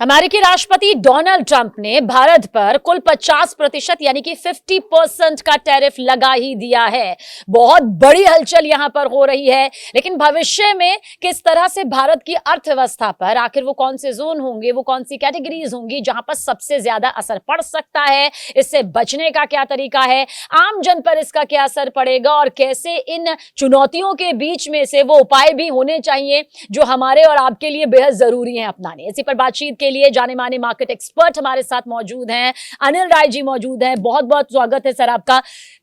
अमेरिकी राष्ट्रपति Donald Trump ने भारत पर कुल 50% यानी कि 50% का टैरिफ लगा ही दिया है। बहुत बड़ी हलचल यहां पर हो रही है, लेकिन भविष्य में किस तरह से भारत की अर्थव्यवस्था पर आखिर वो कौन से जोन होंगे, वो कौन सी कैटेगरीज होंगी जहां पर सबसे ज्यादा असर पड़ सकता है, इससे बचने का क्या तरीका है, आम जन पर इसका क्या असर पड़ेगा और कैसे इन चुनौतियों के बीच में से वो उपाय भी होने चाहिए जो हमारे और आपके लिए बेहद जरूरी है अपनाने। इसी पर बातचीत के लिए जाने माने मार्केट एक्सपर्ट हमारे साथ मौजूद हैं। अनिल राय जी मौजूद हैं। बहुत बहुत स्वागत है सर आपका।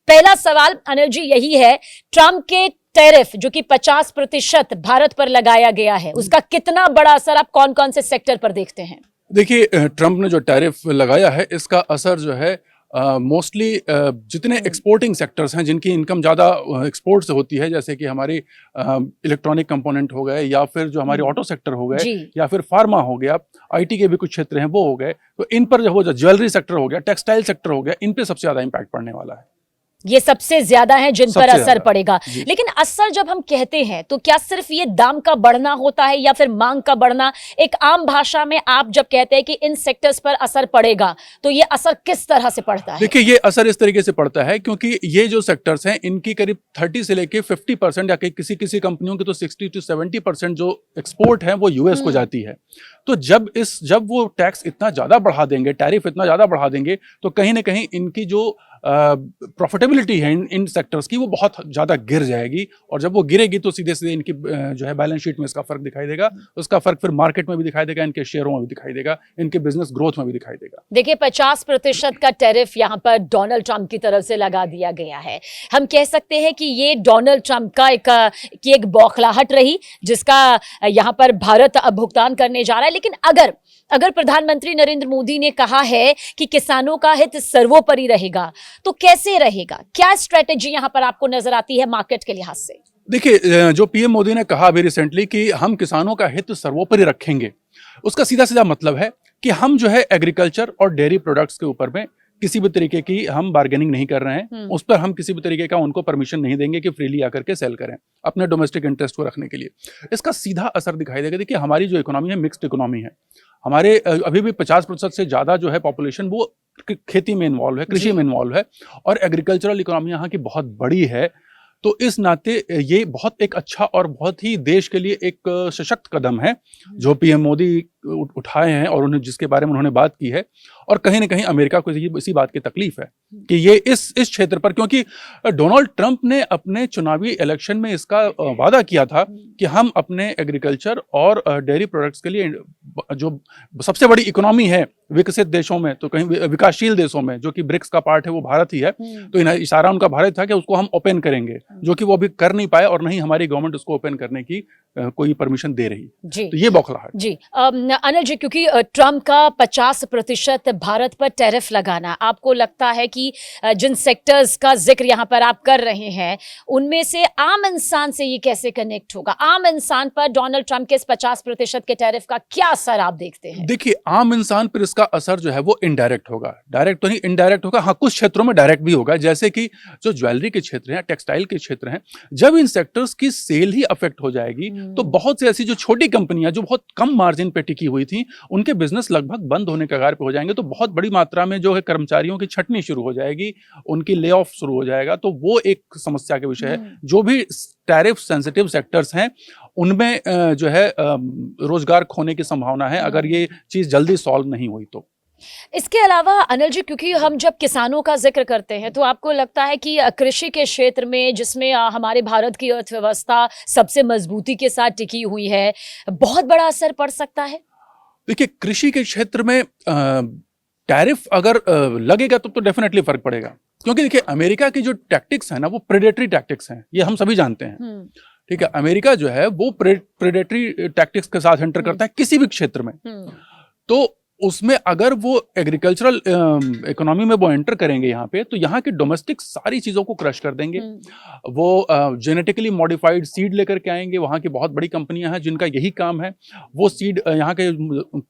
पहला सवाल अनिल जी यही है, ट्रंप के टैरिफ जो कि 50% भारत पर लगाया गया है, उसका कितना बड़ा असर आप कौन कौन से सेक्टर पर देखते हैं? देखिए, ट्रंप ने जो टैरिफ लगाया है इसका असर जो है मोस्टली जितने एक्सपोर्टिंग सेक्टर्स हैं जिनकी इनकम ज़्यादा एक्सपोर्ट से होती है, जैसे कि हमारी इलेक्ट्रॉनिक कंपोनेंट हो गए, या फिर जो हमारे ऑटो सेक्टर हो गए, या फिर फार्मा हो गया, आईटी के भी कुछ क्षेत्र हैं वो हो गए, तो इन पर जो ज्वेलरी सेक्टर हो गया, टेक्सटाइल सेक्टर हो गया, इन पे सबसे ज़्यादा इम्पैक्ट पड़ने वाला है। ये सबसे ज्यादा है जिन पर असर पड़ेगा। लेकिन असर जब हम कहते हैं तो क्या सिर्फ ये दाम का बढ़ना होता है या फिर मांग का बढ़ना? एक आम भाषा में आप जब कहते हैं कि इन सेक्टर्स पर असर पड़ेगा, तो ये असर किस तरह से पड़ता है? देखिए, ये असर इस तरीके से पड़ता है क्योंकि ये जो सेक्टर्स हैं इनकी करीब 30 से लेके 50% या किसी किसी कंपनियों की तो 60 to 70% जो एक्सपोर्ट है वो यूएस को जाती है। तो जब वो टैक्स इतना ज्यादा बढ़ा देंगे, टैरिफ इतना ज्यादा बढ़ा देंगे, तो कहीं ना कहीं इनकी जो प्रॉफिटेबिलिटी है इन सेक्टर्स की वो बहुत ज़्यादा गिर जाएगी, और जब वो गिरेगी तो सीधे सीधे इनकी जो है बैलेंस शीट में इसका फर्क दिखाई देगा, उसका फर्क फिर मार्केट में भी दिखाई देगा, इनके शेयरों में भी दिखाई देगा, इनके बिजनेस ग्रोथ में भी दिखाई देगा। देखिए, 50% का टैरिफ यहां पर डोनाल्ड ट्रंप की तरफ से लगा दिया गया है। हम कह सकते हैं कि ये डोनाल्ड ट्रंप का एक बौखलाहट रही जिसका यहां पर भारत अब भुगतान करने जा रहा है। लेकिन अगर प्रधानमंत्री नरेंद्र मोदी ने कहा है कि किसानों का हित सर्वोपरि रहेगा, तो कैसे रहेगा? क्या स्ट्रेटेजी यहां पर आपको नजर आती है मार्केट के लिहाज से? देखिए, जो पीएम मोदी ने कहा अभी रिसेंटली कि हम किसानों का हित सर्वोपरि रखेंगे, उसका सीधा सीधा मतलब है कि हम जो है एग्रीकल्चर और डेयरी प्रोडक्ट्स के ऊपर में किसी भी तरीके की हम बार्गेनिंग नहीं कर रहे हैं, उस पर हम किसी भी तरीके का उनको परमिशन नहीं देंगे कि फ्रीली आकर के सेल करें अपने डोमेस्टिक इंटरेस्ट को रखने के लिए। इसका सीधा असर दिखाई देगा। देखिए, हमारी जो इकोनॉमी है मिक्स्ड इकोनॉमी है। हमारे अभी भी 50% से ज़्यादा जो है पॉपुलेशन वो खेती में इन्वॉल्व है, कृषि में इन्वॉल्व है, और एग्रीकल्चरल इकोनॉमी यहाँ की बहुत बड़ी है। तो इस नाते ये बहुत एक अच्छा और बहुत ही देश के लिए एक सशक्त कदम है जो पीएम मोदी उठाए हैं, और उन्हें जिसके बारे में उन्होंने बात की है। और कहीं ना कहीं अमेरिका को इसी बात की तकलीफ है कि ये इस क्षेत्र पर, क्योंकि डोनाल्ड ट्रंप ने अपने चुनावी इलेक्शन में इसका वादा किया था कि हम अपने एग्रीकल्चर और डेयरी प्रोडक्ट्स के लिए जो सबसे बड़ी इकोनॉमी है विकसित देशों में, तो कहीं विकासशील देशों में, जो कि ब्रिक्स का पार्ट है वो भारत ही है, तो इशारा उनका भारत था कि उसको हम ओपन करेंगे, जो कि वो अभी कर नहीं पाए, और नहीं हमारी गवर्नमेंट उसको ओपन करने की कोई परमिशन दे रही। तो ये बौखलाहट जी। अनिल जी, क्योंकि ट्रंप का 50% भारत पर टैरिफ लगाना, आपको लगता है कि जिन सेक्टर्स का जिक्र यहाँ पर आप कर रहे हैं उनमें से आम इंसान से ये कैसे कनेक्ट होगा? आम इंसान पर डोनाल्ड ट्रंप के इस 50% के टैरिफ का क्या असर आप देखते हैं? देखिए, आम इंसान पर इसका असर जो है वो इनडायरेक्ट होगा, डायरेक्ट तो नहीं, इनडायरेक्ट होगा। हाँ, कुछ क्षेत्रों में डायरेक्ट भी होगा, जैसे कि जो ज्वेलरी के क्षेत्र हैं, टेक्सटाइल के क्षेत्र हैं, जब इन सेक्टर्स की सेल ही अफेक्ट हो जाएगी तो बहुत सी ऐसी जो छोटी कंपनियां जो बहुत कम मार्जिन पे टिकी हुई थी, उनके बिजनेस लगभग बंद होने के कगार पे हो जाएंगे। तो बहुत बड़ी मात्रा में जो है कर्मचारियों की छटनी शुरू हो जाएगी, उनकी ले ऑफ शुरू हो जाएगा। तो वो एक समस्या के विषय है। जो भी टैरिफ सेंसिटिव सेक्टर्स हैं उनमें जो है रोजगार खोने की संभावना है अगर ये चीज जल्दी सॉल्व नहीं हुई तो। इसके अलावा अनिल जी, क्योंकि हम जब किसानों का जिक्र करते हैं तो आपको लगता है कि कृषि के क्षेत्र में, जिसमें हमारे भारत की अर्थव्यवस्था सबसे मजबूती के साथ टिकी हुई है, बहुत बड़ा असर पड़ सकता है? देखिए, कृषि के क्षेत्र में टैरिफ अगर लगेगा तो डेफिनेटली फर्क पड़ेगा, क्योंकि देखिए अमेरिका की जो टैक्टिक्स है ना वो प्रेडेटरी टैक्टिक्स हैं, ये हम सभी जानते हैं। ठीक है, अमेरिका जो है वो प्रेडेटरी टैक्टिक्स के साथ एंटर करता है किसी भी क्षेत्र में। तो उसमें अगर वो एग्रीकल्चरल इकोनॉमी में वो एंटर करेंगे यहाँ पे, तो यहाँ की डोमेस्टिक सारी चीज़ों को क्रश कर देंगे। वो जेनेटिकली मॉडिफाइड सीड लेकर के आएंगे। वहाँ की बहुत बड़ी कंपनियां हैं जिनका यही काम है। वो सीड यहाँ के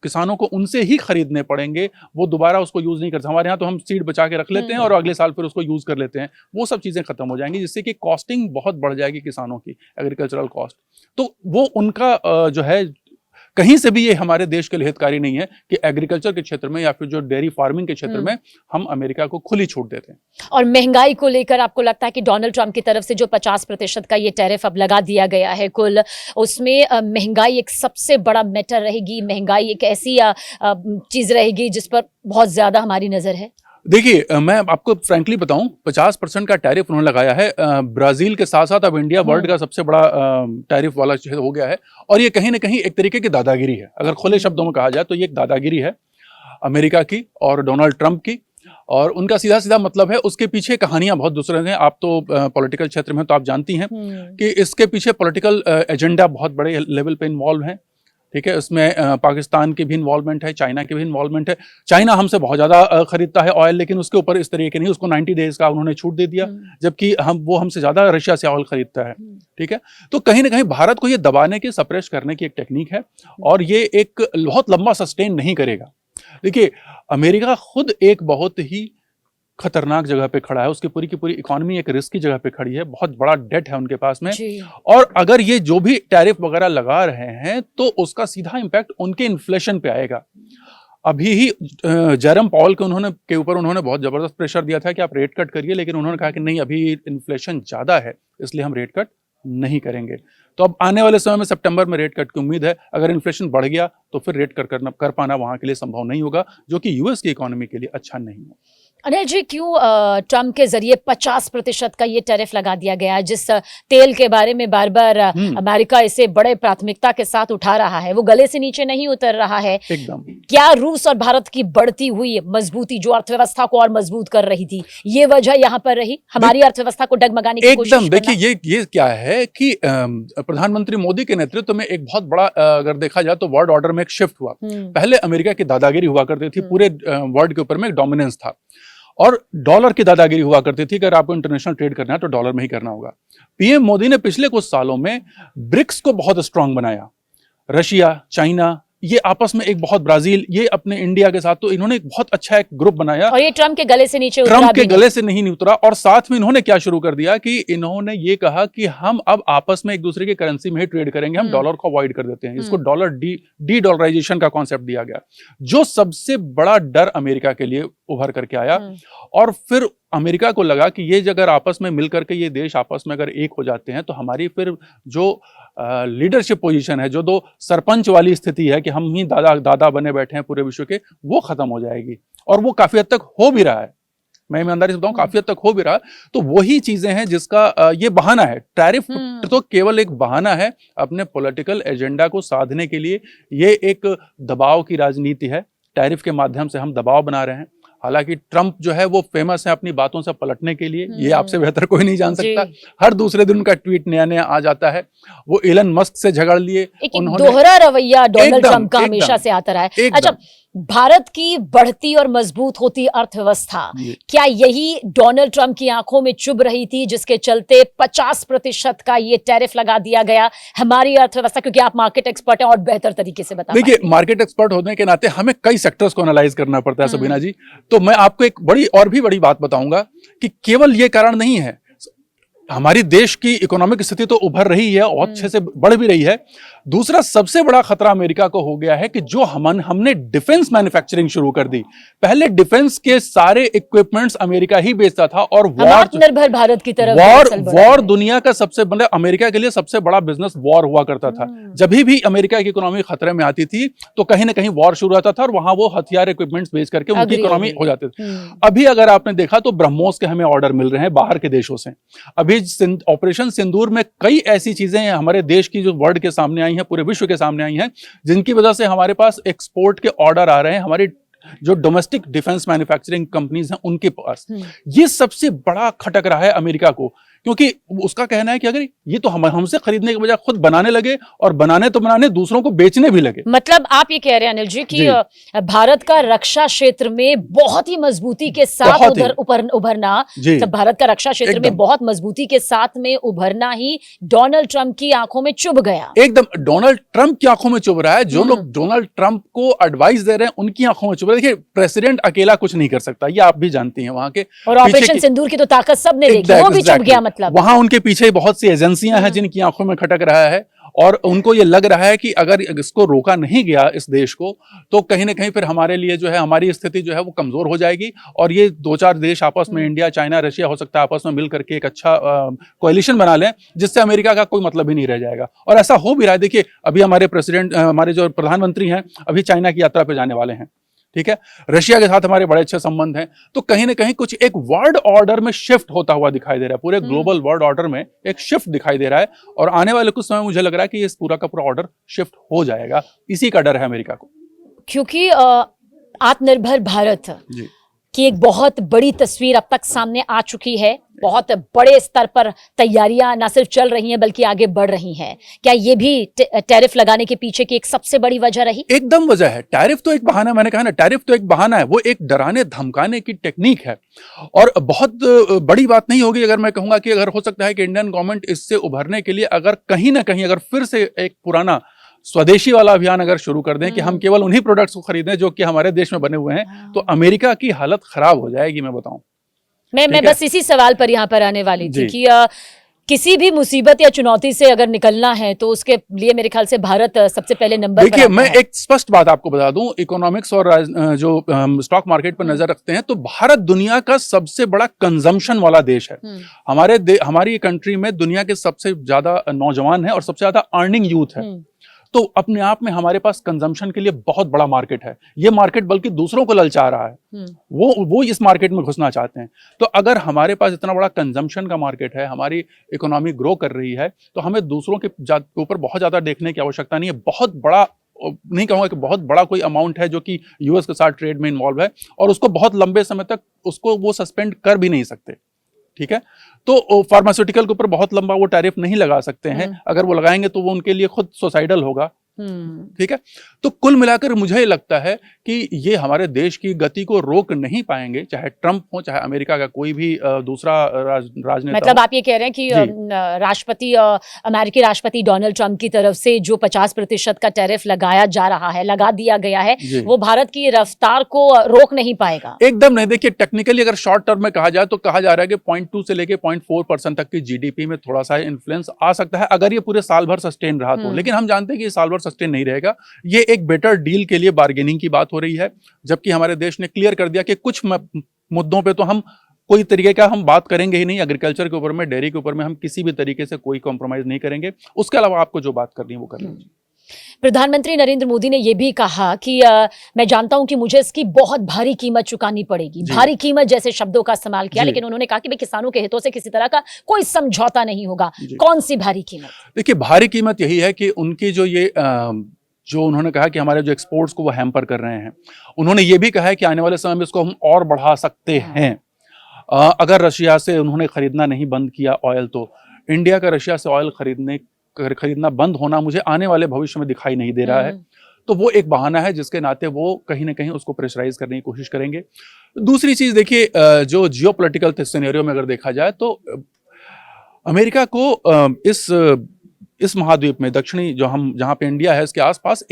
किसानों को उनसे ही खरीदने पड़ेंगे, वो दोबारा उसको यूज़ नहीं करते। हमारे यहाँ तो हम सीड बचा के रख लेते हैं और अगले साल फिर उसको यूज़ कर लेते हैं। वो सब चीज़ें खत्म हो जाएंगी, जिससे कि कॉस्टिंग बहुत बढ़ जाएगी किसानों की, एग्रीकल्चरल कॉस्ट। तो वो उनका जो है कहीं से भी ये हमारे देश के लिए हितकारी नहीं है कि एग्रीकल्चर के क्षेत्र में या फिर जो डेयरी फार्मिंग के क्षेत्र में हम अमेरिका को खुली छूट देते हैं। और महंगाई को लेकर आपको लगता है कि डोनाल्ड ट्रंप की तरफ से जो 50% का ये टैरिफ अब लगा दिया गया है कुल, उसमें महंगाई एक सबसे बड़ा मैटर रहेगी? महंगाई एक ऐसी चीज रहेगी जिस पर बहुत ज्यादा हमारी नजर है? देखिए, मैं आपको फ्रैंकली बताऊं, 50% का टैरिफ उन्होंने लगाया है। ब्राजील के साथ साथ अब इंडिया वर्ल्ड का सबसे बड़ा टैरिफ वाला हो गया है। और ये कहीं ना कहीं एक तरीके की दादागिरी है, अगर खुले शब्दों में कहा जाए तो ये एक दादागिरी है अमेरिका की और डोनाल्ड ट्रंप की। और उनका सीधा सीधा मतलब है, उसके पीछे कहानियां बहुत दूसरे हैं। आप तो पॉलिटिकल क्षेत्र में तो आप जानती हैं कि इसके पीछे पॉलिटिकल एजेंडा बहुत बड़े लेवल पे इन्वॉल्व हैं। ठीक है, उसमें पाकिस्तान की भी इन्वॉल्वमेंट है, चाइना की भी इन्वॉल्वमेंट है। चाइना हमसे बहुत ज़्यादा खरीदता है ऑयल, लेकिन उसके ऊपर इस तरीके नहीं, उसको 90 डेज का उन्होंने छूट दे दिया, जबकि वो हमसे ज़्यादा रशिया से ऑयल खरीदता है। ठीक है, तो कहीं ना कहीं भारत को ये दबाने की, सप्रेस करने की एक टेक्निक है और ये एक बहुत लंबा सस्टेन नहीं करेगा। देखिए, अमेरिका खुद एक बहुत ही खतरनाक जगह पे खड़ा है, उसकी पूरी की पूरी इकोनॉमी एक रिस्क की जगह पे खड़ी है, बहुत बड़ा डेट है उनके पास में। और अगर ये जो भी टैरिफ वगैरह लगा रहे हैं तो उसका सीधा इम्पैक्ट उनके इन्फ्लेशन पे आएगा। अभी ही जेरम पॉल के ऊपर उन्होंने बहुत जबरदस्त प्रेशर दिया था कि आप रेट कट करिए, लेकिन उन्होंने कहा कि नहीं, अभी इन्फ्लेशन ज्यादा है इसलिए हम रेट कट नहीं करेंगे। तो अब आने वाले समय में सितंबर में रेट कट की उम्मीद है। अगर इन्फ्लेशन बढ़ गया तो फिर रेट कट कर पाना वहां के लिए संभव नहीं होगा, जो कि यूएस की इकोनॉमी के लिए अच्छा नहीं है। अनिल जी, क्यों ट्रंप के जरिए 50% का ये टैरिफ लगा दिया गया है? जिस तेल के बारे में बार बार अमेरिका इसे बड़े प्राथमिकता के साथ उठा रहा है, वो गले से नीचे नहीं उतर रहा है एकदम। क्या रूस और भारत की बढ़ती हुई मजबूती जो अर्थव्यवस्था को और मजबूत कर रही थी, ये वजह यहाँ पर रही हमारी अर्थव्यवस्था को डगमगाने की कोशिश? एकदम। देखिए, ये क्या है कि प्रधानमंत्री मोदी के नेतृत्व में एक बहुत बड़ा, अगर देखा जाए तो वर्ल्ड ऑर्डर में एक शिफ्ट हुआ। पहले अमेरिका की दादागिरी हुआ करती थी, पूरे वर्ल्ड के ऊपर में एक डोमिनेंस था, और डॉलर की दादागिरी हुआ करती थी कि अगर आपको इंटरनेशनल ट्रेड करना है तो डॉलर में ही करना होगा। पीएम मोदी ने पिछले कुछ सालों में ब्रिक्स को बहुत स्ट्रांग बनाया। रशिया, चाइना, ये आपस में एक बहुत, ब्राजील, ये अपने इंडिया के साथ, तो इन्होंने एक बहुत अच्छा एक ग्रुप बनाया। और ये ट्रंप के गले से नीचे उतरा, ट्रंप के गले से नहीं उतरा। और साथ में इन्होंने क्या शुरू कर दिया कि इन्होंने ये कहा कि हम अब आपस में एक दूसरे की करेंसी में ही ट्रेड करेंगे, हम डॉलर को अवॉइड कर देते हैं। इसको डॉलर डी डॉलराइजेशन का कॉन्सेप्ट दिया गया, जो सबसे बड़ा डर अमेरिका के लिए उभर करके आया। और फिर अमेरिका को लगा कि ये अगर आपस में मिल करके ये देश आपस में अगर एक हो जाते हैं तो हमारी फिर जो लीडरशिप पोजीशन है, जो दो सरपंच वाली स्थिति है कि हम ही दादा बने बैठे हैं पूरे विश्व के, वो खत्म हो जाएगी। और वो काफी हद तक हो भी रहा है, मैं ईमानदारी से बताऊं, काफी हद तक हो भी रहा। तो वही चीजें हैं जिसका ये बहाना है। टैरिफ तो केवल एक बहाना है अपने पॉलिटिकल एजेंडा को साधने के लिए। ये एक दबाव की राजनीति है, टैरिफ के माध्यम से हम दबाव बना रहे हैं। हालांकि ट्रंप जो है वो फेमस है अपनी बातों से पलटने के लिए, ये आपसे बेहतर कोई नहीं जान सकता। हर दूसरे दिन उनका ट्वीट नया नया आ जाता है। वो एलन मस्क से झगड़ लिए, उन्होंने दोहरा रवैया डोनाल्ड ट्रंप का हमेशा से आता रहा है। अच्छा, भारत की बढ़ती और मजबूत होती अर्थव्यवस्था, क्या यही डोनाल्ड ट्रंप की आंखों में चुभ रही थी, जिसके चलते 50% का ये टैरिफ लगा दिया गया हमारी अर्थव्यवस्था? क्योंकि आप मार्केट एक्सपर्ट हैं और बेहतर तरीके से बता। देखिए, मार्केट एक्सपर्ट होने के नाते हमें कई सेक्टर्स को एनालाइज करना पड़ता है सबीना जी। तो मैं आपको एक बड़ी बात बताऊंगा कि केवल ये कारण नहीं है। हमारी देश की इकोनॉमिक स्थिति तो उभर रही है और अच्छे से बढ़ भी रही है। दूसरा सबसे बड़ा खतरा अमेरिका को हो गया है कि जो हमने डिफेंस मैन्युफैक्चरिंग शुरू कर दी। पहले डिफेंस के सारे इक्विपमेंट्स अमेरिका ही बेचता था और आत्मनिर्भर भारत की तरफ वॉर दुनिया का सबसे बड़ा, अमेरिका के लिए सबसे बड़ा बिजनेस वॉर हुआ करता था। जब भी अमेरिका की इकोनॉमी खतरे में आती थी तो कहीं ना कहीं वॉर शुरू होता था और वहां वो हथियार इक्विपमेंट्स बेच करके उनकी इकोनॉमी हो जाती थी। अभी अगर आपने देखा तो ब्रह्मोस के हमें ऑर्डर मिल रहे हैं बाहर के देशों से। अभी ऑपरेशन सिंदूर में कई ऐसी चीजें हैं हमारे देश की जो वर्ल्ड के सामने आई हैं, पूरे विश्व के सामने आई हैं, जिनकी वजह से हमारे पास एक्सपोर्ट के ऑर्डर आ रहे हैं हमारी जो डोमेस्टिक डिफेंस मैन्युफैक्चरिंग कंपनीज हैं उनके पास। ये सबसे बड़ा खटक रहा है अमेरिका को, क्योंकि उसका कहना है कि अगर ये तो हमसे खरीदने के बजाय खुद बनाने लगे और बनाने तो बनाने दूसरों को बेचने भी लगे। मतलब आप ये कह रहे हैं अनिल जी कि भारत का रक्षा क्षेत्र में बहुत ही मजबूती के साथ उभरना, तो भारत का रक्षा क्षेत्र में बहुत मजबूती के साथ में उभरना ही डोनाल्ड ट्रंप की आंखों में चुभ गया। एकदम डोनाल्ड ट्रंप की आंखों में चुभ रहा है। जो लोग डोनाल्ड ट्रंप को एडवाइस दे रहे हैं उनकी आंखों में चुभ रहा है। देखिए, प्रेसिडेंट अकेला कुछ नहीं कर सकता, ये आप भी जानती हैं। वहां के और ऑपरेशन सिंदूर की तो ताकत सबने देखी, वो भी चुभ गया। मतलब वहां उनके पीछे बहुत सी एजेंसियां हैं जिनकी आंखों में खटक रहा है और उनको ये लग रहा है कि अगर इसको रोका नहीं गया इस देश को, तो कहीं ना कहीं फिर हमारे लिए जो है हमारी स्थिति जो है वो कमजोर हो जाएगी, और ये 2-4 देश आपस में, इंडिया, चाइना, रशिया हो सकता है आपस में मिल करके एक अच्छा कोएलिशन बना लें, जिससे अमेरिका का कोई मतलब ही नहीं रह जाएगा। और ऐसा हो भी रहा है। देखिए अभी हमारे जो प्रधानमंत्री हैं अभी चाइना की यात्रा पर जाने वाले हैं, ठीक है, रशिया के साथ हमारे बड़े अच्छे संबंध हैं। तो कहीं ना कहीं कुछ एक वर्ल्ड ऑर्डर में शिफ्ट होता हुआ दिखाई दे रहा है, पूरे ग्लोबल वर्ल्ड ऑर्डर में एक शिफ्ट दिखाई दे रहा है, और आने वाले कुछ समय मुझे लग रहा है कि इस पूरा का पूरा ऑर्डर शिफ्ट हो जाएगा। इसी का डर है अमेरिका को, क्योंकि आत्मनिर्भर भारत जी, की एक बहुत बड़ी तस्वीर अब तक सामने आ चुकी है। बहुत बड़े स्तर पर तैयारियां न सिर्फ चल रही हैं बल्कि आगे बढ़ रही हैं। क्या ये भी टैरिफ लगाने के पीछे की एक सबसे बड़ी वजह रही? एकदम वजह है। टैरिफ तो एक बहाना, मैंने कहा ना, टैरिफ तो एक बहाना है, वो एक डराने धमकाने की टेक्निक है, और बहुत बड़ी बात नहीं होगी अगर मैं कहूंगा कि अगर हो सकता है कि इंडियन गवर्नमेंट इससे उभरने के लिए अगर कहीं ना कहीं अगर फिर से एक पुराना स्वदेशी वाला अभियान अगर शुरू कर दें कि हम केवल उन्हीं प्रोडक्ट्स को खरीदें जो कि हमारे देश में बने हुए हैं, तो अमेरिका की हालत खराब हो जाएगी, मैं बताऊं। मैं बस इसी सवाल पर यहाँ पर आने वाली थी कि किसी भी मुसीबत या चुनौती से अगर निकलना है तो उसके लिए मेरे ख्याल से भारत सबसे पहले नंबर पर देखिए, आता मैं है। एक स्पष्ट बात आपको बता दूं, इकोनॉमिक्स और जो स्टॉक मार्केट पर नजर रखते हैं तो भारत दुनिया का सबसे बड़ा कंजम्पशन वाला देश है। हमारी कंट्री में दुनिया के सबसे ज्यादा नौजवान है और सबसे ज्यादा अर्निंग यूथ है, तो अपने आप में हमारे पास कंजम्पशन के लिए बहुत बड़ा मार्केट है। ये मार्केट बल्कि दूसरों को ललचा रहा है, वो इस मार्केट में घुसना चाहते हैं। तो अगर हमारे पास इतना बड़ा कंजम्पशन का मार्केट है, हमारी इकोनॉमी ग्रो कर रही है, तो हमें दूसरों के ऊपर बहुत ज्यादा देखने की आवश्यकता नहीं है। बहुत बड़ा नहीं कहूंगा कि बहुत बड़ा कोई अमाउंट है जो कि यूएस के साथ ट्रेड में इन्वॉल्व है, और उसको बहुत लंबे समय तक उसको वो सस्पेंड कर भी नहीं सकते, ठीक है। तो फार्मास्यूटिकल के ऊपर बहुत लंबा वो टैरिफ नहीं लगा सकते हैं, अगर वो लगाएंगे तो वो उनके लिए खुद सुसाइडल होगा, ठीक है। तो कुल मिलाकर मुझे लगता है कि ये हमारे देश की गति को रोक नहीं पाएंगे, चाहे ट्रंप हो चाहे अमेरिका का कोई भी दूसरा राजनेता। मतलब आप ये कह रहे हैं कि राष्ट्रपति अमेरिकी राष्ट्रपति डोनाल्ड ट्रंप की तरफ से जो 50% का टैरिफ लगाया जा रहा है, लगा दिया गया है, वो भारत की रफ्तार को रोक नहीं पाएगा? एकदम नहीं। देखिए, टेक्निकली अगर शॉर्ट टर्म में कहा जाए तो कहा जा रहा है कि 0.2 से लेके 0.4% तक की जीडीपी में थोड़ा सा इन्फ्लुएंस आ सकता है अगर ये पूरे साल भर सस्टेन रहा तो, लेकिन हम जानते हैं कि ये साल भर सस्टेन नहीं रहेगा। ये एक बेटर डील के लिए बार्गेनिंग की बात हो रही है, जबकि हमारे देश ने क्लियर कर दिया कि कुछ मुद्दों पे तो हम कोई तरीके का हम बात करेंगे ही नहीं। एग्रीकल्चर के ऊपर में, डेयरी के ऊपर में हम किसी भी तरीके से कोई कॉम्प्रोमाइज नहीं करेंगे। उसके अलावा आपको जो बात करनी है वो कर लीजिए। प्रधानमंत्री नरेंद्र मोदी ने यह भी कहा कि मैं जानता हूं कि मुझे इसकी बहुत भारी कीमत चुकानी पड़ेगी। भारी कीमत जैसे शब्दों का इस्तेमाल किया, लेकिन उन्होंने कहा कि भाई किसानों के हितों से किसी तरह का कोई समझौता नहीं होगा। कौन सी भारी कीमत? देखिए, भारी कीमत यही है कि उनकी जो उन्होंने कहा कि हमारे जो एक्सपोर्ट्स को वो हैम्पर कर रहे हैं, उन्होंने ये भी कहा है कि आने वाले समय में इसको हम और बढ़ा सकते हैं। अगर रशिया से उन्होंने खरीदना नहीं बंद किया ऑयल, तो इंडिया का रशिया से ऑयल खरीदना बंद होना मुझे आने वाले भविष्य में दिखाई नहीं दे रहा है। तो वो एक बहाना है जिसके नाते वो कहीं ना कहीं उसको प्रेशराइज करने की कोशिश करेंगे। दूसरी चीज देखिए, जो जियोपॉलिटिकल सिनेरियो में अगर देखा जाए तो अमेरिका को इस महाद्वीप में दक्षिणी जहां पे इंडिया है, इसके आसपास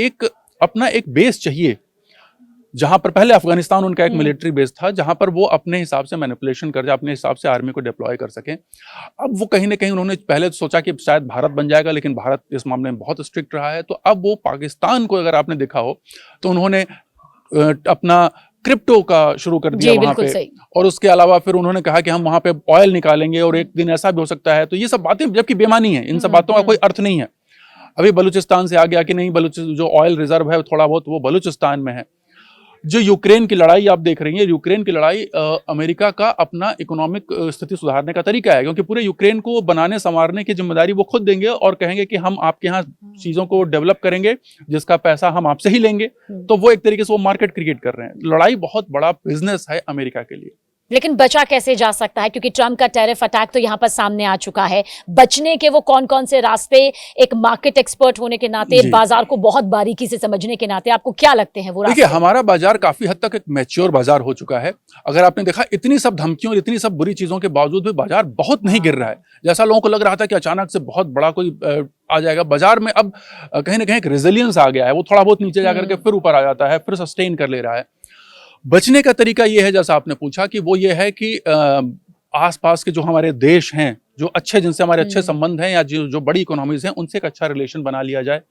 अपना एक बेस चाहिए, जहां पर पहले अफगानिस्तान उनका एक मिलिट्री बेस था, जहां पर वो अपने हिसाब से मैनिपुलेशन कर, अपने हिसाब से आर्मी को डिप्लॉय कर सकें। अब वो कहीं ना कहीं उन्होंने पहले सोचा कि शायद भारत बन जाएगा, लेकिन भारत इस मामले में बहुत स्ट्रिक्ट रहा है। तो अब वो पाकिस्तान को, अगर आपने देखा हो तो उन्होंने अपना क्रिप्टो का शुरू कर दिया वहां पे, और उसके अलावा फिर उन्होंने कहा कि हम वहां पे ऑयल निकालेंगे और एक दिन ऐसा भी हो सकता है। तो ये सब बातें जबकि बेमानी है, इन सब बातों का कोई अर्थ नहीं है। अभी बलूचिस्तान से आ गया कि नहीं, जो ऑयल रिजर्व है थोड़ा बहुत वो बलूचिस्तान में है। जो यूक्रेन की लड़ाई आप देख रही हैं, यूक्रेन की लड़ाई अमेरिका का अपना इकोनॉमिक स्थिति सुधारने का तरीका है, क्योंकि पूरे यूक्रेन को बनाने संवारने की जिम्मेदारी वो खुद देंगे और कहेंगे कि हम आपके यहाँ चीजों को डेवलप करेंगे, जिसका पैसा हम आपसे ही लेंगे। तो वो एक तरीके से वो मार्केट क्रिएट कर रहे हैं। लड़ाई बहुत बड़ा बिजनेस है अमेरिका के लिए। लेकिन बचा कैसे जा सकता है, क्योंकि ट्रंप का टैरिफ अटैक तो यहाँ पर सामने आ चुका है। बचने के वो कौन कौन से रास्ते, एक मार्केट एक्सपर्ट होने के नाते, बाजार को बहुत बारीकी से समझने के नाते आपको क्या लगते हैं वो रास्ते? देखिए, हमारा बाजार काफी हद तक एक मैच्योर बाजार हो चुका है। अगर आपने देखा, इतनी सब धमकियों और इतनी सब बुरी चीजों के बावजूद भी बाजार बहुत नहीं गिर रहा है। जैसा लोगों को लग रहा था कि अचानक से बहुत बड़ा कोई आ जाएगा, बाजार में अब कहीं ना कहीं एक रेजिलियंस आ गया है। वो थोड़ा बहुत नीचे जाकर के फिर ऊपर आ जाता है, फिर सस्टेन कर ले रहा है। बचने का तरीका ये है, जैसा आपने पूछा, कि वो ये है कि आसपास के जो हमारे देश हैं, जो अच्छे जिनसे हमारे अच्छे संबंध हैं या जो बड़ी इकोनॉमीज हैं उनसे एक अच्छा रिलेशन बना लिया जाए,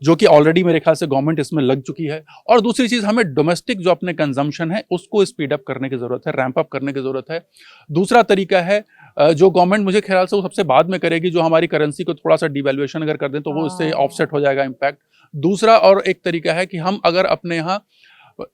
जो कि ऑलरेडी मेरे ख्याल से गवर्नमेंट इसमें लग चुकी है। और दूसरी चीज, हमें डोमेस्टिक जो अपने कंजम्पशन है उसको स्पीड अप करने की जरूरत है, रैंप अप करने की जरूरत है। दूसरा तरीका है जो गवर्नमेंट मुझे ख्याल से वो सबसे बाद में करेगी, जो हमारी करेंसी को थोड़ा सा डिवैल्यूएशन अगर कर दें तो वो इससे ऑफसेट हो जाएगा इम्पैक्ट। दूसरा और एक तरीका है कि हम अगर अपने यहाँ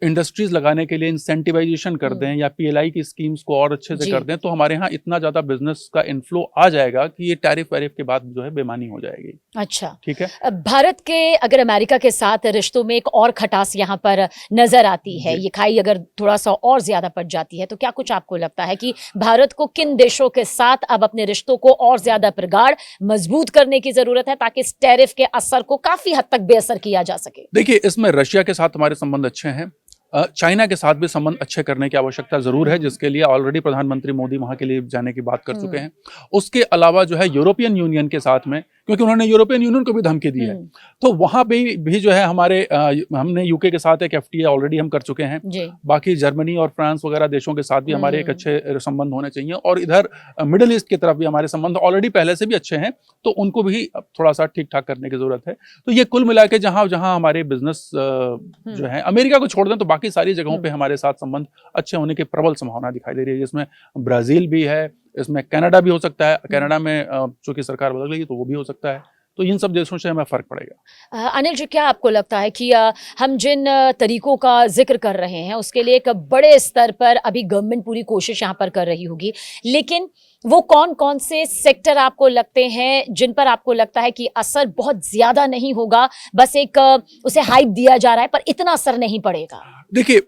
इंडस्ट्रीज लगाने के लिए इंसेंटिवाइजेशन कर दें या पीएलआई की स्कीम्स को और अच्छे से कर दें, तो हमारे यहाँ इतना ज्यादा बिजनेस का इनफ्लो आ जाएगा कि ये टैरिफ वैरिफ के बाद जो है बेमानी हो जाएगी। अच्छा, ठीक है। भारत के अगर अमेरिका के साथ रिश्तों में एक और खटास यहाँ पर नजर आती है, ये खाई अगर थोड़ा सा और ज्यादा पड़ जाती है, तो क्या कुछ आपको लगता है कि भारत को किन देशों के साथ अब अपने रिश्तों को और ज्यादा प्रगाढ़ मजबूत करने की जरूरत है ताकि इस टैरिफ के असर को काफी हद तक बेअसर किया जा सके? देखिए, इसमें रशिया के साथ हमारे संबंध अच्छे हैं, चाइना के साथ भी संबंध अच्छे करने की आवश्यकता जरूर है, जिसके लिए ऑलरेडी प्रधानमंत्री मोदी वहां के लिए जाने की बात कर चुके हैं। उसके अलावा जो है यूरोपियन यूनियन के साथ में, क्योंकि उन्होंने यूरोपियन यूनियन को भी धमकी दी है, तो वहां पे भी जो है हमारे हमने यूके के साथ एक एफटीए ऑलरेडी हम कर चुके हैं। बाकी जर्मनी और फ्रांस वगैरह देशों के साथ भी हमारे एक अच्छे संबंध होने चाहिए, और इधर मिडिल ईस्ट की तरफ भी हमारे संबंध ऑलरेडी पहले से भी अच्छे हैं, तो उनको भी थोड़ा सा ठीक ठाक करने की जरूरत है। तो ये कुल मिला के जहां जहां हमारे बिजनेस जो है, अमेरिका को छोड़ दें तो बाकी सारी जगहों पे हमारे साथ संबंध अच्छे होने की प्रबल संभावना दिखाई दे रही है, जिसमें ब्राजील भी है, इसमें कनाडा भी हो सकता है। कनाडा में चूंकि सरकार बदल गई तो वो भी हो सकता है, तो इन सब देशों से हमें फर्क पड़ेगा। अनिल जी, क्या आपको लगता है कि हम जिन तरीकों का जिक्र कर रहे हैं उसके लिए एक बड़े स्तर पर अभी गवर्नमेंट पूरी कोशिश यहाँ पर कर रही होगी, लेकिन वो कौन कौन से सेक्टर आपको लगते हैं जिन पर आपको लगता है कि असर बहुत ज्यादा नहीं होगा, बस एक उसे हाइप दिया जा रहा है पर इतना असर नहीं पड़ेगा? देखिए,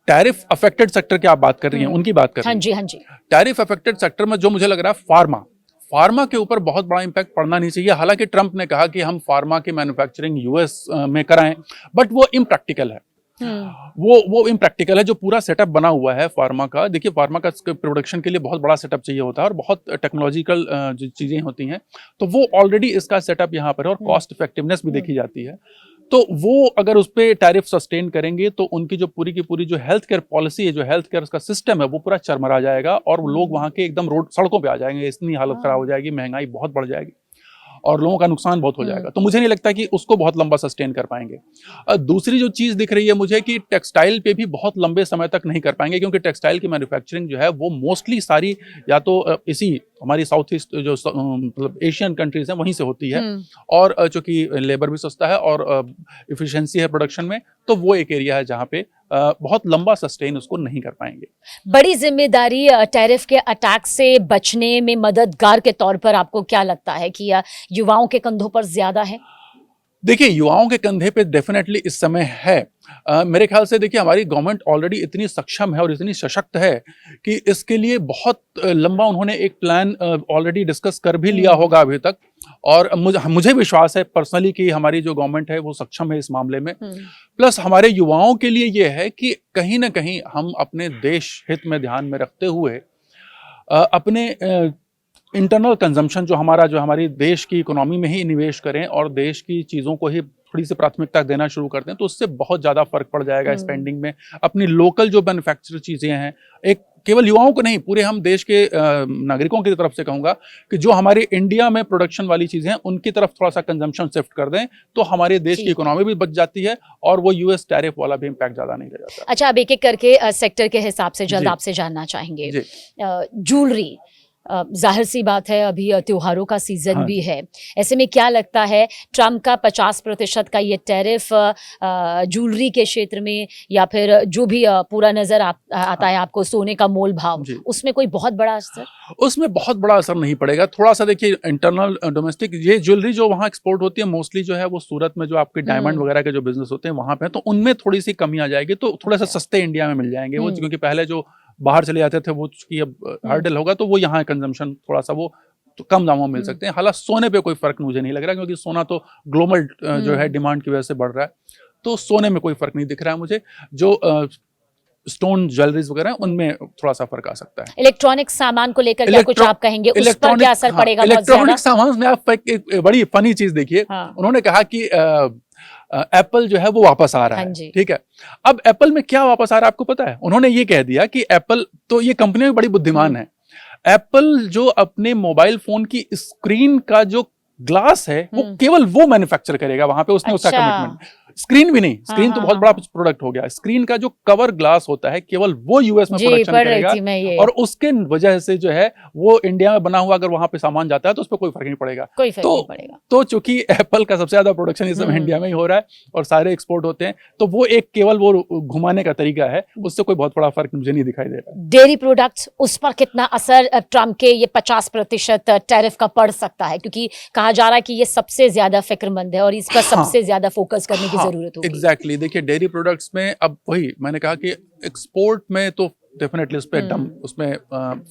टैरिफ अफेक्टेड सेक्टर की आप बात कर रही हैं, उनकी बात कर रही हैं। हाँ जी, हाँ जी। टैरिफ अफेक्टेड सेक्टर में जो मुझे लग रहा है, फार्मा के ऊपर बहुत बड़ा इंपैक्ट पड़ना नहीं चाहिए। हालांकि ट्रंप ने कहा कि हम फार्मा की मैन्युफैक्चरिंग यूएस में कराएं, बट वो इम्प्रैक्टिकल है। वो इम्प्रैक्टिकल है। जो पूरा सेटअप बना हुआ है फार्मा का, देखिए फार्मा का प्रोडक्शन के लिए बहुत बड़ा सेटअप चाहिए होता है और बहुत टेक्नोलॉजिकल जो चीजें होती हैं, तो वो ऑलरेडी इसका सेटअप यहाँ पर है और कॉस्ट इफेक्टिवनेस भी देखी जाती है। तो वो अगर उस पर टैरिफ सस्टेन करेंगे तो उनकी जो पूरी की पूरी जो हेल्थ केयर पॉलिसी है, जो हेल्थ केयर का सिस्टम है, वो पूरा चरमरा जाएगा और लोग वहाँ के एकदम सड़कों पे आ जाएंगे। इतनी हालत खराब हो जाएगी, महंगाई बहुत बढ़ जाएगी और लोगों का नुकसान बहुत हो जाएगा। तो मुझे नहीं लगता कि उसको बहुत लंबा सस्टेन कर पाएंगे। दूसरी जो चीज दिख रही है मुझे कि टेक्सटाइल पे भी बहुत लंबे समय तक नहीं कर पाएंगे, क्योंकि टेक्सटाइल की मैन्युफैक्चरिंग जो है वो मोस्टली सारी या तो इसी हमारी साउथ ईस्ट जो मतलब एशियन कंट्रीज हैं वहीं से होती है, और चूंकि लेबर भी सस्ता है और इफिशिएंसी है प्रोडक्शन में, तो वो एक एरिया है जहाँ पे बहुत लंबा सस्टेन उसको नहीं कर पाएंगे। बड़ी जिम्मेदारी टैरिफ के अटैक से बचने में मददगार के तौर पर आपको क्या लगता है कि युवाओं के कंधों पर ज्यादा है? देखिए, युवाओं के कंधे पे डेफिनेटली इस समय है। मेरे ख्याल से देखिए हमारी गवर्नमेंट ऑलरेडी इतनी सक्षम है और इतनी सशक्त है कि इसके लिए बहुत लंबा उन्होंने एक प्लान ऑलरेडी डिस्कस कर भी लिया होगा अभी तक, और मुझे विश्वास है पर्सनली कि हमारी जो गवर्नमेंट है वो सक्षम है इस मामले में। प्लस हमारे युवाओं के लिए ये है कि कहीं ना कहीं हम अपने देश हित में ध्यान में रखते हुए अपने इंटरनल कंजम्पशन जो हमारी देश की इकोनॉमी में ही निवेश करें और देश की चीज़ों को ही थोड़ी सी प्राथमिकता देना शुरू कर दें, तो उससे बहुत ज़्यादा फर्क पड़ जाएगा स्पेंडिंग में। अपनी लोकल जो मैन्युफैक्चर चीज़ें हैं, एक केवल युवाओं को नहीं, पूरे हम देश के नागरिकों की तरफ से कहूँगा कि जो हमारे इंडिया में प्रोडक्शन वाली चीज़ें हैं उनकी तरफ थोड़ा सा कंजम्पशन शिफ्ट कर दें, तो हमारे देश की इकोनॉमी भी बच जाती है और वो यूएस टैरिफ वाला भी इम्पैक्ट ज़्यादा नहीं रह जाता। अच्छा, अब एक एक करके सेक्टर के हिसाब से जल्द आपसे जानना चाहेंगे। ज्वेलरी, जाहिर सी बात है अभी त्योहारों का सीजन भी है, ऐसे में क्या लगता है ट्रम्प का 50% का ये टैरिफ ज्वेलरी के क्षेत्र में या फिर जो भी पूरा नजर आता है आपको, सोने का मोल भाव, उसमें कोई बहुत बड़ा असर? उसमें बहुत बड़ा असर नहीं पड़ेगा। थोड़ा सा देखिए इंटरनल डोमेस्टिक ये ज्वेलरी जो वहाँ एक्सपोर्ट होती है मोस्टली जो है वो सूरत में जो आपके डायमंड वगैरह के जो बिजनेस होते हैं वहाँ पे, तो उनमें थोड़ी सी कमी आ जाएगी, तो थोड़ा सा सस्ते इंडिया में मिल जाएंगे वो, क्योंकि पहले जो बाहर चले जाते थे वो उसकी अब हर्डल होगा, तो वो यहाँ कंजम्पशन थोड़ा सा वो तो कम दामों में मिल सकते हैं। हालांकि सोने पे कोई फर्क मुझे नहीं लग रहा, क्योंकि सोना तो ग्लोबल जो है डिमांड की वजह से बढ़ रहा है, तो सोने में कोई फर्क नहीं दिख रहा है मुझे। जो स्टोन ज्वेलरीज वगैरह उनमें थोड़ा सा फर्क आ सकता है। इलेक्ट्रॉनिक सामान को लेकर क्या कुछ आप कहेंगे, उस पर क्या असर पड़ेगा? इलेक्ट्रॉनिक सामान में आप एक बड़ी फनी चीज देखिए, उन्होंने कहा कि एप्पल जो है वो वापस आ रहा है, ठीक है। अब एप्पल में क्या वापस आ रहा है आपको पता है? उन्होंने ये कह दिया कि एप्पल, तो ये कंपनी बड़ी बुद्धिमान है, एप्पल जो अपने मोबाइल फोन की स्क्रीन का जो ग्लास है वो केवल वो मैन्युफैक्चर करेगा वहां पे, उसने उसका कमिटमेंट। स्क्रीन भी नहीं, स्क्रीन तो बहुत बड़ा प्रोडक्ट हो गया, स्क्रीन का जो कवर ग्लास होता है केवल वो यूएस में प्रोडक्शन करेगा, और उसके वजह से जो है वो इंडिया में बना हुआ अगर वहां पे सामान जाता है तो उस पर कोई फर्क नहीं पड़ेगा। तो चूंकि एप्पल का सबसे ज्यादा प्रोडक्शन इस समय इंडिया में ही हो रहा है और सारे एक्सपोर्ट होते हैं, तो वो एक केवल वो घुमाने का तरीका है, उससे कोई बहुत बड़ा फर्क मुझे नहीं दिखाई दे रहा। डेयरी प्रोडक्ट्स, उस पर कितना असर ट्रम्प के ये 50% टैरिफ का पड़ सकता है, क्योंकि कहा जा रहा है कि ये सबसे ज्यादा फिक्रमंद है और इस पर सबसे ज्यादा फोकस करने की जरूरत होगी। एग्जैक्टली, देखिए डेयरी प्रोडक्ट्स में अब वही मैंने कहा कि एक्सपोर्ट में तो डेफिनेटली उस पर एकदम उसमें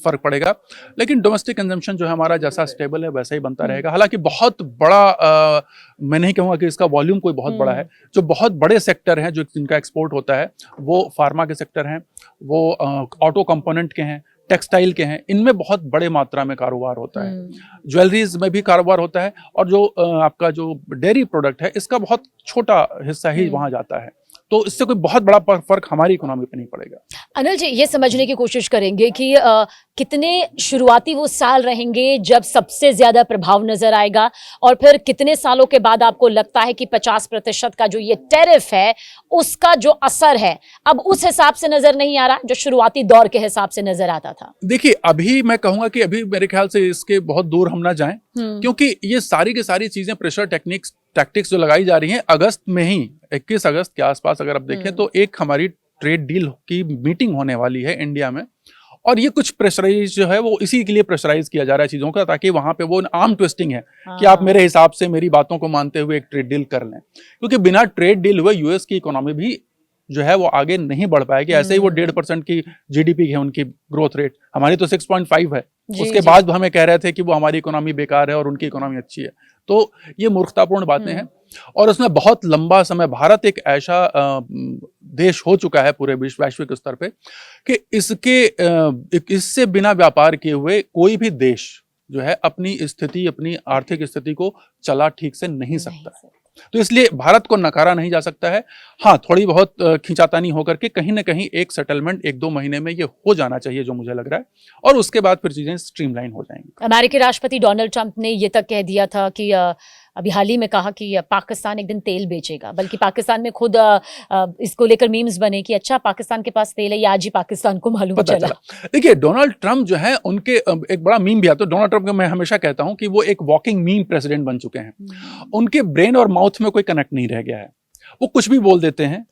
फर्क पड़ेगा, लेकिन डोमेस्टिक कंजम्पशन जो है हमारा जैसा स्टेबल है वैसा ही बनता रहेगा। हालांकि बहुत बड़ा मैं नहीं कहूँगा कि इसका वॉल्यूम कोई बहुत बड़ा है, जो बहुत बड़े सेक्टर हैं जो जिनका एक्सपोर्ट होता है वो फार्मा के सेक्टर हैं, वो ऑटो कंपोनेंट के हैं, टेक्सटाइल के हैं, इनमें बहुत बड़े मात्रा में कारोबार होता है, ज्वेलरीज में भी कारोबार होता है, और जो आपका जो डेयरी प्रोडक्ट है इसका बहुत छोटा हिस्सा ही वहां जाता है, तो इससे कोई बहुत बड़ा फर्क हमारी इकोनॉमी पे नहीं पड़ेगा। अनिल जी, ये समझने की कोशिश करेंगे कि कितने शुरुआती वो साल रहेंगे जब सबसे ज्यादा प्रभाव नजर आएगा, और फिर कितने सालों के बाद आपको लगता है कि 50% का जो ये टैरिफ है उसका जो असर है अब उस हिसाब से नजर नहीं आ रहा जो शुरुआती दौर के हिसाब से नजर आता था? देखिए, अभी मैं कहूंगा कि अभी मेरे ख्याल से इसके बहुत दूर हम ना जाएं, क्योंकि ये सारी की सारी चीजें प्रेशर टैक्टिक्स जो लगाई जा रही हैं, अगस्त में ही 21 अगस्त के आसपास अगर आप देखें तो एक हमारी ट्रेड डील की मीटिंग होने वाली है इंडिया में, और ये कुछ प्रेशराइज जो है वो इसी के लिए प्रेशराइज किया जा रहा है चीजों का, ताकि वहां पे वो आर्म ट्विस्टिंग है कि आप मेरे हिसाब से मेरी बातों को मानते हुए एक ट्रेड डील कर लें, क्योंकि बिना ट्रेड डील हुए यूएस की इकोनॉमी भी जो है वो आगे नहीं बढ़ पाएगी। ऐसे ही वो 1.5% की जीडीपी है उनकी ग्रोथ रेट, हमारी तो 6.5 है, उसके बाद हमें कह रहे थे कि वो हमारी इकोनॉमी बेकार है और उनकी इकोनॉमी अच्छी है। तो ये मूर्खतापूर्ण बातें हैं, और उसमें बहुत लंबा समय भारत एक ऐसा देश हो चुका है पूरे वैश्विक स्तर पे कि इससे बिना व्यापार किए हुए कोई भी देश जो है अपनी स्थिति, अपनी आर्थिक स्थिति को चला ठीक से नहीं सकता है। तो इसलिए भारत को नकारा नहीं जा सकता है। हाँ, थोड़ी बहुत खींचातानी होकर के कहीं ना कहीं एक सेटलमेंट 1-2 महीने में ये हो जाना चाहिए जो मुझे लग रहा है, और उसके बाद फिर चीजें स्ट्रीमलाइन हो जाएंगी। अमेरिकी राष्ट्रपति डोनाल्ड ट्रंप ने ये तक कह दिया था कि अभी हाल ही में कहा कि पाकिस्तान एक दिन तेल बेचेगा, बल्कि पाकिस्तान में खुद इसको लेकर मीम्स बने कि अच्छा पाकिस्तान के पास तेल है, ये आज ही पाकिस्तान को मालूम चला। देखिए, डोनाल्ड ट्रंप जो है उनके एक बड़ा मीम भी आता है। डोनाल्ड ट्रंप को मैं हमेशा कहता हूं कि वो एक वॉकिंग मीम प्रेसिडेंट बन चुके हैं। उनके ब्रेन और माउथ में कोई कनेक्ट नहीं रह गया है, वो कुछ भी बोल देते हैं।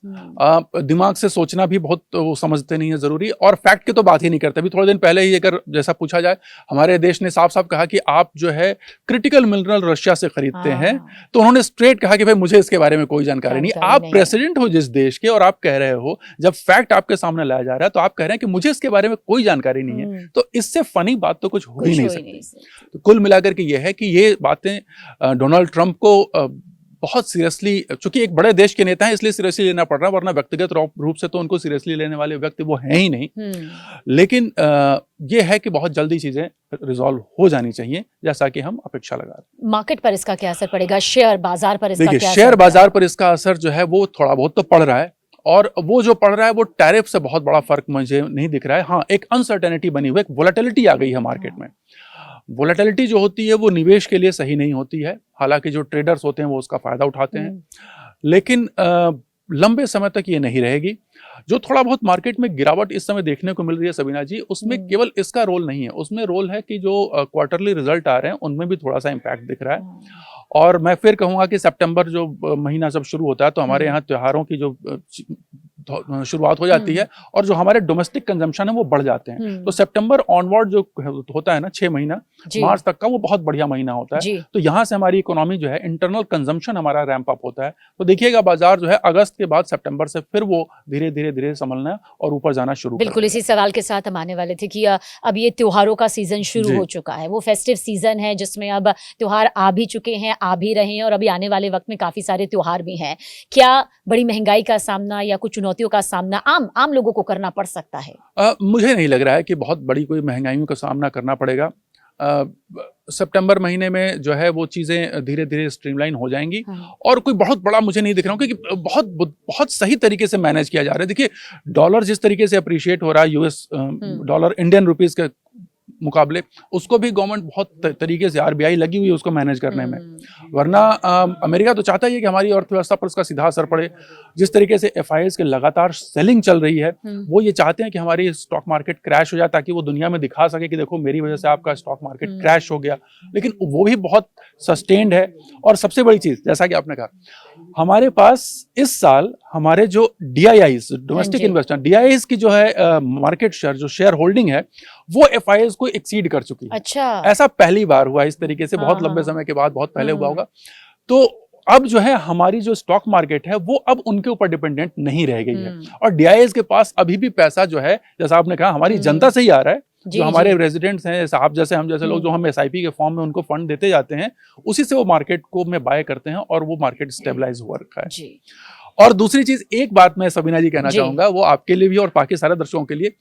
दिमाग से सोचना भी बहुत वो समझते नहीं है जरूरी, और फैक्ट की तो बात ही नहीं करते। अभी थोड़े दिन पहले ही अगर जैसा पूछा जाए, हमारे देश ने साफ साफ कहा कि आप जो है क्रिटिकल मिनरल रशिया से खरीदते हैं, तो उन्होंने स्ट्रेट कहा कि भाई मुझे इसके बारे में कोई जानकारी नहीं। आप प्रेसिडेंट हो जिस देश के, और आप कह रहे हो, जब फैक्ट आपके सामने लाया जा रहा है तो आप कह रहे हैं कि मुझे इसके बारे में कोई जानकारी नहीं है, तो इससे फनी बात तो कुछ हो ही नहीं सकती। तो कुल मिलाकर के ये है कि ये बातें डोनाल्ड ट्रंप को बहुत सीरियसली, चूंकि एक बड़े देश के नेता हैं इसलिए सीरियसली लेना पड़ रहा है, वरना व्यक्तिगत रूप से तो उनको सीरियसली लेने वाले व्यक्ति वो हैं ही नहीं। लेकिन ये है कि बहुत जल्दी चीजें रिजॉल्व हो जानी चाहिए, जैसा कि हम अपेक्षा लगा रहे हैं। मार्केट पर इसका क्या असर पड़ेगा, शेयर बाजार पर इसका क्या असर? शेयर बाजार पर इसका असर जो है वो थोड़ा बहुत तो पड़ रहा है, और वो जो पड़ रहा है वो टैरिफ से बहुत बड़ा फर्क मुझे नहीं दिख रहा है। हाँ, एक अनसर्टेनिटी बनी हुई, एक वोलेटिलिटी आ गई है मार्केट में। वोलेटिलिटी जो होती है वो निवेश के लिए सही नहीं होती है, हालांकि जो ट्रेडर्स होते हैं वो उसका फायदा उठाते हैं, लेकिन लंबे समय तक ये नहीं रहेगी। जो थोड़ा बहुत मार्केट में गिरावट इस समय देखने को मिल रही है सबीना जी, उसमें केवल इसका रोल नहीं है, उसमें रोल है कि जो क्वार्टरली रिजल्ट आ रहे हैं उनमें भी थोड़ा सा इम्पैक्ट दिख रहा है। और मैं फिर कहूंगा कि सितंबर जो महीना जब शुरू होता है तो हमारे यहाँ त्योहारों की जो शुरुआत हो जाती है, और जो हमारे डोमेस्टिक कंजम्पशन है वो बढ़ जाते हैं। तो सितंबर ऑनवर्ड जो होता है ना, 6 महीना मार्च तक का, वो बहुत बढ़िया महीना होता है। तो यहाँ से हमारी इकोनॉमी जो है, इंटरनल कंजम्पशन हमारा रैंप अप होता है। तो देखिएगा बाजार जो है अगस्त के बाद सितंबर से फिर वो धीरे धीरे संभलना और ऊपर जाना शुरू। बिल्कुल इसी सवाल के साथ हम आने वाले थे कि अब ये त्योहारों का सीजन शुरू हो चुका है, वो फेस्टिव सीजन है जिसमें अब त्योहार आ भी चुके हैं, आ भी रहे हैं, और अभी आने वाले वक्त में काफी सारे त्योहार भी हैं। क्या बड़ी महंगाई का सामना या कुछ चुनौतियों का सामना आम लोगों को करना पड़ सकता है? मुझे नहीं लग रहा है कि बहुत बड़ी कोई महंगाइयों का सामना करना पड़ेगा। सितंबर महीने में जो है वो चीज़ें धीरे धीरे स्ट्रीमलाइन हो जाएंगी, और कोई बहुत बड़ा मुझे नहीं दिख रहा हूँ, क्योंकि बहुत सही तरीके से मैनेज किया जा रहा है। देखिए, डॉलर जिस तरीके से अप्रिशिएट हो रहा है, यूएस डॉलर इंडियन रुपीस के मुकाबले उसको भी गवर्नमेंट बहुत तरीके से, आरबीआई लगी हुई है उसको मैनेज करने में। वरना अमेरिका तो चाहता ही है कि हमारी अर्थव्यवस्था पर उसका सीधा असर पड़े। जिस तरीके से एफआईआईज के लगातार सेलिंग चल रही है, वो ये चाहते हैं कि हमारी स्टॉक मार्केट क्रैश हो जाए, ताकि वो दुनिया में दिखा सके कि देखो मेरी वजह से आपका स्टॉक मार्केट क्रैश हो गया। लेकिन वो भी बहुत सस्टेन्ड है। और सबसे बड़ी चीज, जैसा कि आपने कहा, हमारे पास इस साल हमारे जो डीआईआईज, डोमेस्टिक इन्वेस्टर, डीआईआईज की जो है मार्केट शेयर, जो शेयर होल्डिंग है, वो एफआईआईज को एक्सीड कर चुकी है। अच्छा, ऐसा ऐसा पहली बार हुआ इस तरीके से, बहुत लंबे समय के बाद, बहुत पहले हुआ होगा। तो अब जो है हमारी जो स्टॉक मार्केट है वो अब उनके ऊपर डिपेंडेंट नहीं रह गई है। और डीआईआईज के पास अभी भी पैसा जो है, जैसा आपने कहा, हमारी जनता से ही आ रहा है। जो हमारे रेजिडेंट्स हैं, आप जैसे, हम जैसे लोग, जो हम एसआईपी के फॉर्म में उनको फंड देते जाते हैं, उसी से वो मार्केट को में बाय करते हैं और वो मार्केट स्टेबलाइज हुआ रखा है जी। और दूसरी चीज, एक बात मैं सबीना जी कहना चाहूंगा, वो आपके लिए भी और बाकी सारे दर्शकों के लिए,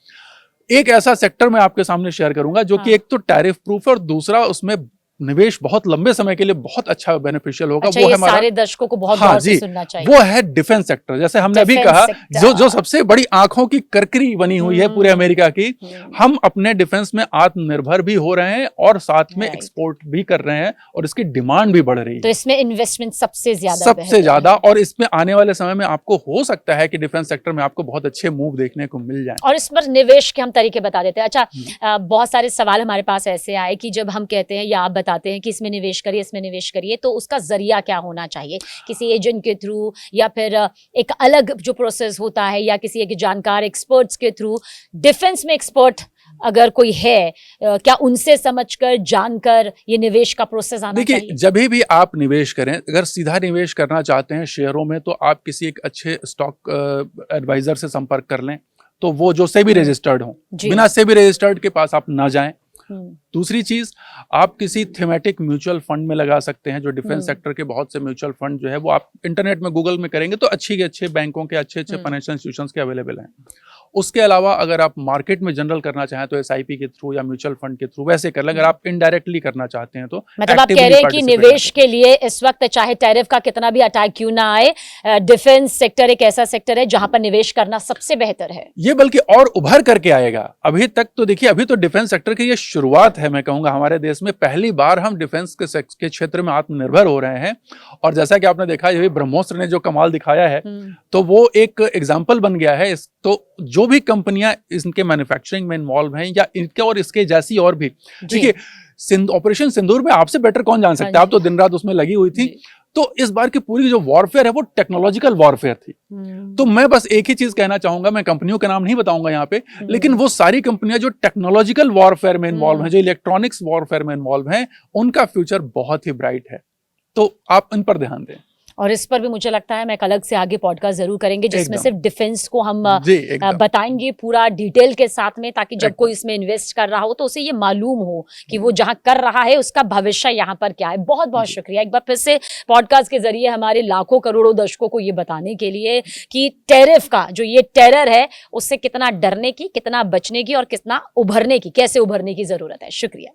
एक ऐसा सेक्टर मैं आपके सामने शेयर करूंगा जो कि एक तो टैरिफ प्रूफ है और दूसरा उसमें निवेश बहुत लंबे समय के लिए बहुत अच्छा बेनिफिशियल होगा। अच्छा, वो ये है हमारा, सारे दर्शकों को बहुत हाँ गौर से जी, सुनना चाहिए। वो है डिफेंस सेक्टर। जैसे हमने अभी कहा, जो सबसे बड़ी आंखों की करकरी बनी हुई है पूरे अमेरिका की, हम अपने डिफेंस में आत्मनिर्भर भी हो रहे हैं और साथ में एक्सपोर्ट भी कर रहे हैं और इसकी डिमांड भी बढ़ रही है। तो इसमें इन्वेस्टमेंट सबसे ज्यादा, और इसमें आने वाले समय में आपको हो सकता है कि डिफेंस सेक्टर में आपको बहुत अच्छे मूव देखने को मिल जाए। और इस पर निवेश के हम तरीके बता देते हैं। अच्छा, बहुत सारे सवाल हमारे पास ऐसे आए कि जब हम कहते हैं या आप बताते हैं कि इसमें निवेश करिए, इसमें निवेश करिए, तो उसका जरिया क्या होना चाहिए? किसी एजेंट के थ्रू, या फिर एक अलग जो प्रोसेस होता है, या किसी एक जानकार एक्सपर्ट्स के थ्रू? डिफेंस में एक्सपर्ट अगर कोई है, क्या उनसे समझकर, जानकर ये निवेश का प्रोसेस आना चाहिए? देखिए, जब भी आप निवेश करें, अगर सीधा निवेश करना चाहते हैं शेयरों में, तो आप किसी एक अच्छे स्टॉक एडवाइजर से संपर्क कर लें, तो वो जो सेबी रजिस्टर्ड हो। बिना सेबी रजिस्टर्ड के पास आप ना जाएं। दूसरी चीज, आप किसी थीमेटिक म्यूचुअल फंड में लगा सकते हैं। जो डिफेंस सेक्टर के बहुत से म्यूचुअल फंड जो है, वो आप इंटरनेट में गूगल में करेंगे तो अच्छे बैंकों के, अच्छे फाइनेंशियल इंस्टीट्यूशंस के अवेलेबल हैं। उसके अलावा अगर आप मार्केट में जनरल करना चाहें तो एसआईपी के थ्रू या म्यूचुअल फंड के थ्रू वैसे कर लें। अगर आप इनडायरेक्टली करना चाहते हैं तो मतलब आप कह रहे हैं कि निवेश के लिए इस वक्त चाहे टैरिफ का कितना भी अटैक क्यों ना आए, डिफेंस सेक्टर एक ऐसा सेक्टर है जहां पर निवेश करना सबसे बेहतर है। ये बल्कि और उभर करके आएगा। अभी तक तो देखिए, अभी तो डिफेंस सेक्टर की ये शुरुआत है। मैं कहूंगा हमारे देश में पहली बार हम डिफेंस के क्षेत्र में आत्मनिर्भर हो रहे हैं। और जैसा कि आपने देखा, ये ब्रह्मोस्त्र ने जो कमाल दिखाया है, तो वो एक एग्जाम्पल बन गया है। तो जो भी कंपनियां इनके मैन्युफैक्चरिंग में इन्वॉल्व हैं, या इनके और इसके जैसी और भी, देखिए ऑपरेशन सिंदूर में आपसे बेटर कौन जान सकता है, आप तो दिन रात उसमें लगी हुई थी। तो इस बार की पूरी जो वॉरफेयर है वो टेक्नोलॉजिकल वॉरफेयर थी। तो मैं बस एक ही चीज कहना चाहूंगा, मैं कंपनियों का नाम नहीं बताऊंगा यहाँ पे, लेकिन वो सारी कंपनियां जो टेक्नोलॉजिकल वॉरफेयर में इन्वॉल्व हैं, जो इलेक्ट्रॉनिक्स वॉरफेयर में इन्वॉल्व हैं, उनका फ्यूचर बहुत ही ब्राइट है। तो आप इन पर ध्यान दें। और इस पर भी मुझे लगता है मैं एक अलग से आगे पॉडकास्ट जरूर करेंगे, जिसमें सिर्फ डिफेंस को हम बताएंगे पूरा डिटेल के साथ में, ताकि जब कोई इसमें इन्वेस्ट कर रहा हो तो उसे ये मालूम हो कि वो जहां कर रहा है उसका भविष्य यहाँ पर क्या है। बहुत बहुत शुक्रिया एक बार फिर से पॉडकास्ट के जरिए हमारे लाखों करोड़ों दर्शकों को ये बताने के लिए कि टैरिफ का जो ये टेरर है, उससे कितना डरने की, कितना बचने की और कितना उभरने की, कैसे उभरने की जरूरत है। शुक्रिया।